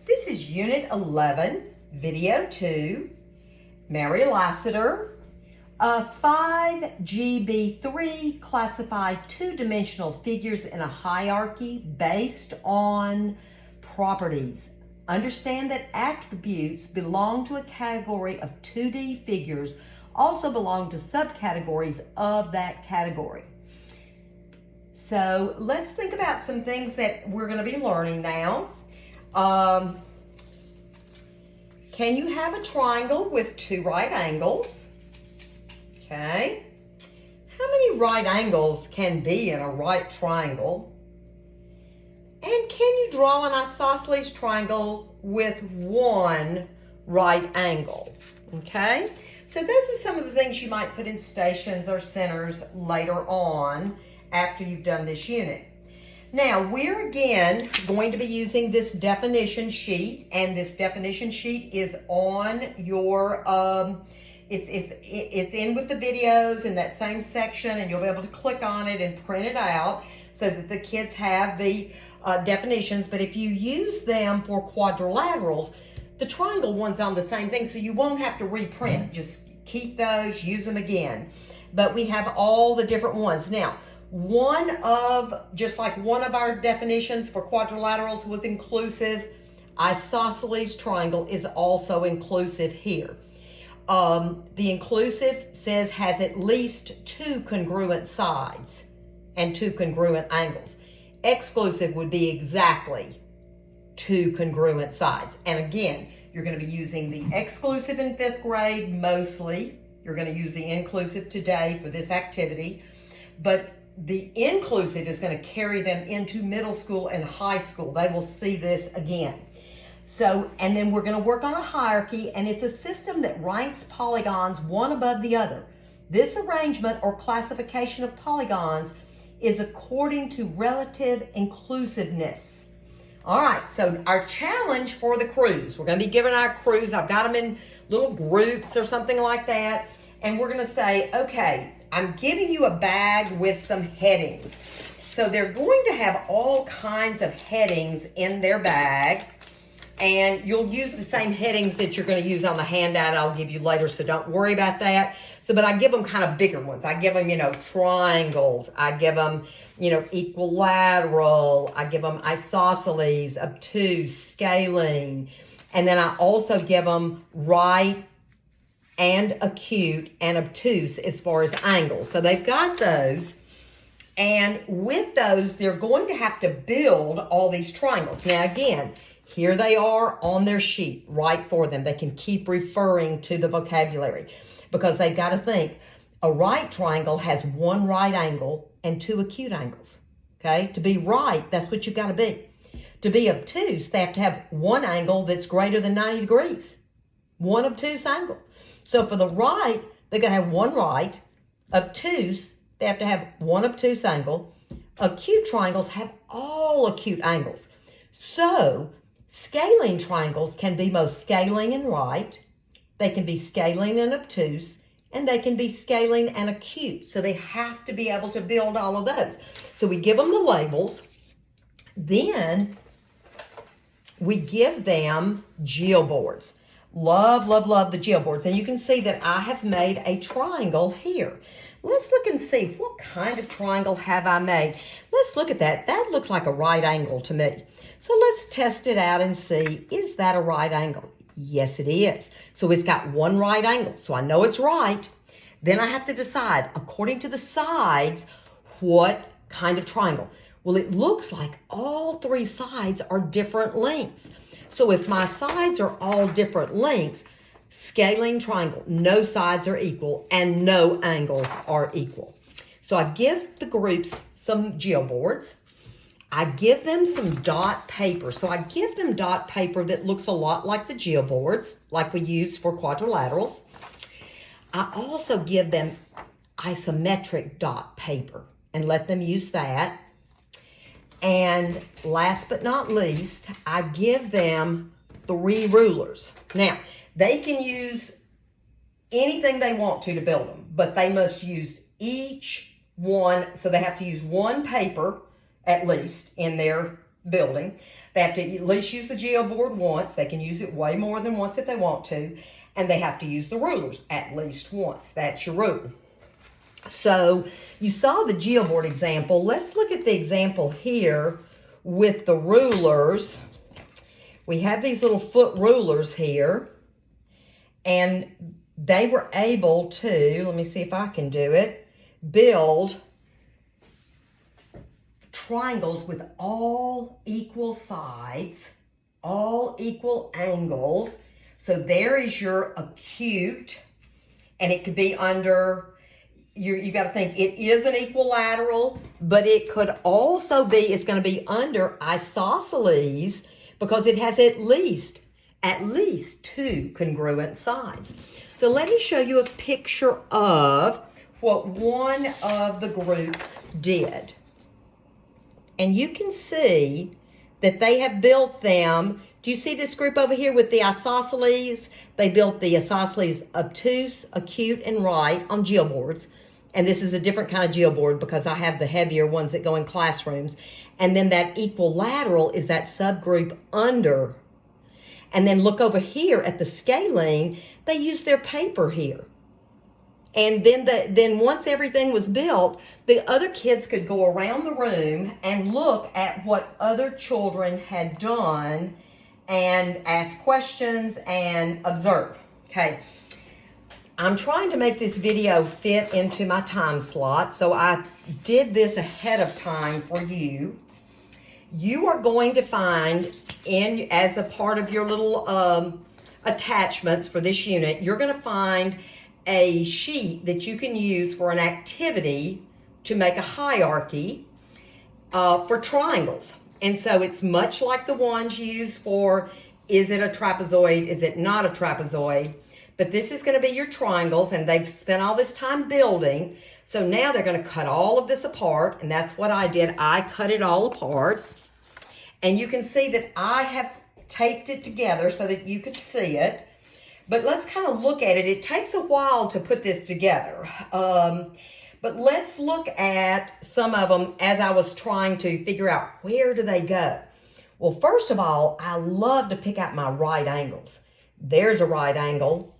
This is Unit 11, Video 2, Mary Lassiter. 5.G.B.3 classified two-dimensional figures in a hierarchy based on properties. Understand that attributes belong to a category of 2D figures also belong to subcategories of that category. So let's think about some things that we're going to be learning now. Can you have a triangle with two right angles? Okay. How many right angles can be in a right triangle? And can you draw an isosceles triangle with one right angle? Okay. So those are some of the things you might put in stations or centers later on after you've done this unit. Now, we're again going to be using this definition sheet, and this definition sheet is on your, it's in with the videos in that same section, and you'll be able to click on it and print it out so that the kids have the definitions. But if you use them for quadrilaterals, the triangle one's on the same thing, so you won't have to reprint. Just keep those, use them again. But we have all the different ones. Now, just like one of our definitions for quadrilaterals was inclusive, isosceles triangle is also inclusive here. The inclusive says has at least two congruent sides and two congruent angles. Exclusive would be exactly two congruent sides. And again, you're going to be using the exclusive in 5th grade mostly. You're going to use the inclusive today for this activity. But the inclusive is going to carry them into middle school and high school. They will see this again. So, and then we're going to work on a hierarchy, and it's a system that ranks polygons one above the other. This arrangement or classification of polygons is according to relative inclusiveness. All right, so our challenge for the crews, we're going to be giving our crews, I've got them in little groups or something like that, and we're going to say, okay, I'm giving you a bag with some headings. So they're going to have all kinds of headings in their bag, and you'll use the same headings that you're going to use on the handout I'll give you later, so don't worry about that. So, but I give them kind of bigger ones. I give them, triangles. I give them, equilateral. I give them isosceles, obtuse, scaling. And then I also give them right and acute and obtuse as far as angles. So they've got those. And with those, they're going to have to build all these triangles. Now, again, here they are on their sheet right for them. They can keep referring to the vocabulary because they've got to think a right triangle has one right angle and two acute angles. Okay? To be right, that's what you've got to be. To be obtuse, they have to have one angle that's greater than 90 degrees. One obtuse angle. So for the right, they're going to have one right. Obtuse, they have to have one obtuse angle. Acute triangles have all acute angles. So scaling triangles can be both scaling and right. They can be scaling and obtuse, and they can be scaling and acute. So they have to be able to build all of those. So we give them the labels. Then we give them geoboards. Love, love, love the geoboards. And you can see that I have made a triangle here. Let's look and see, what kind of triangle have I made? Let's look at that. That looks like a right angle to me. So let's test it out and see, is that a right angle? Yes, it is. So it's got one right angle, so I know it's right. Then I have to decide, according to the sides, what kind of triangle. Well, it looks like all three sides are different lengths. So if my sides are all different lengths, scaling triangle, no sides are equal and no angles are equal. So I give the groups some geoboards. I give them some dot paper. So I give them dot paper that looks a lot like the geoboards, like we use for quadrilaterals. I also give them isometric dot paper and let them use that. And last but not least, I give them 3 rulers. Now, they can use anything they want to build them, but they must use each one. So they have to use one paper at least in their building. They have to at least use the geoboard once. They can use it way more than once if they want to. And they have to use the rulers at least once. That's your rule. So you saw the geoboard example. Let's look at the example here with the rulers. We have these little foot rulers here. And they were able to, let me see if I can do it, build triangles with all equal sides, all equal angles. So there is your acute, and it could be under, you got to think it is an equilateral, but it could also be, it's going to be under isosceles because it has at least two congruent sides. So let me show you a picture of what one of the groups did. And you can see that they have built them. Do you see this group over here with the isosceles? They built the isosceles obtuse, acute, and right on geoboards. And this is a different kind of geoboard because I have the heavier ones that go in classrooms. And then that equilateral is that subgroup under. And then look over here at the scaling, they used their paper here. And then once everything was built, the other kids could go around the room and look at what other children had done and ask questions and observe. Okay. I'm trying to make this video fit into my time slot, so I did this ahead of time for you. You are going to find as a part of your little attachments for this unit, you're going to find a sheet that you can use for an activity to make a hierarchy for triangles. And so it's much like the ones used for, is it a trapezoid, is it not a trapezoid? But this is going to be your triangles, and they've spent all this time building. So now they're going to cut all of this apart, and that's what I did. I cut it all apart. And you can see that I have taped it together so that you could see it. But let's kind of look at it. It takes a while to put this together. But let's look at some of them as I was trying to figure out where do they go. Well, first of all, I love to pick out my right angles. There's a right angle.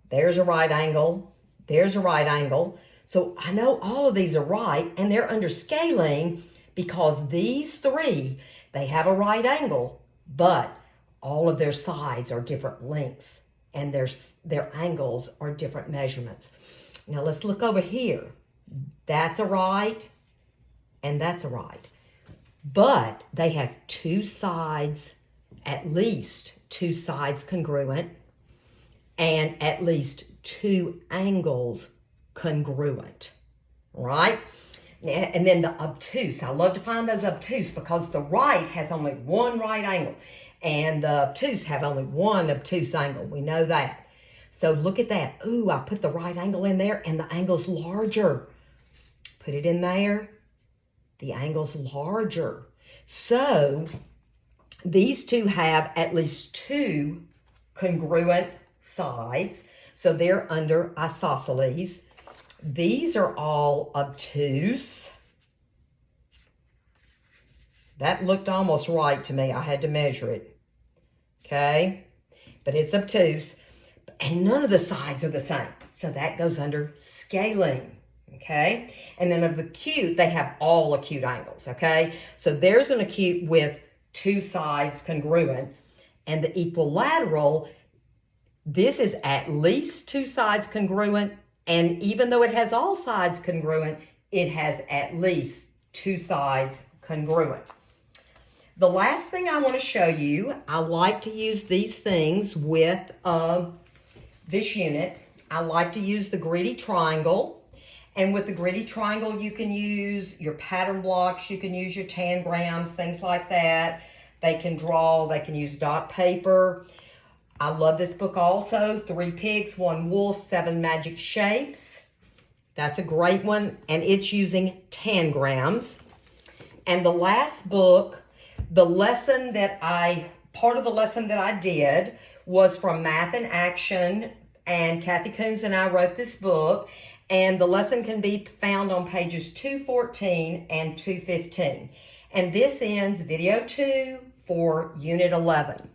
There's a right angle. There's a right angle. So I know all of these are right, and they're under scaling because these three, they have a right angle, but all of their sides are different lengths, and their angles are different measurements. Now let's look over here. That's a right, and that's a right. But they have two sides, at least two sides congruent, and at least two angles congruent, right? And then the obtuse, I love to find those obtuse because the right has only one right angle and the obtuse have only one obtuse angle. We know that. So look at that. Ooh, I put the right angle in there and the angle's larger. Put it in there. The angle's larger. So these two have at least two congruent sides. So they're under isosceles. These are all obtuse. That looked almost right to me. I had to measure it. Okay? But it's obtuse. And none of the sides are the same. So that goes under scaling. Okay? And then of the acute, they have all acute angles. Okay? So there's an acute with two sides congruent. And the equilateral, this is at least two sides congruent. And even though it has all sides congruent, it has at least two sides congruent. The last thing I want to show you, I like to use these things with this unit. I like to use the gritty triangle. And with the gritty triangle, you can use your pattern blocks, you can use your tangrams, things like that. They can draw, they can use dot paper. I love this book also, 3 Pigs, 1 Wolf, 7 Magic Shapes. That's a great one, and it's using tangrams. And the last book, part of the lesson that I did was from Math in Action, and Kathy Coons and I wrote this book, and the lesson can be found on pages 214 and 215. And this ends video 2 for Unit 11.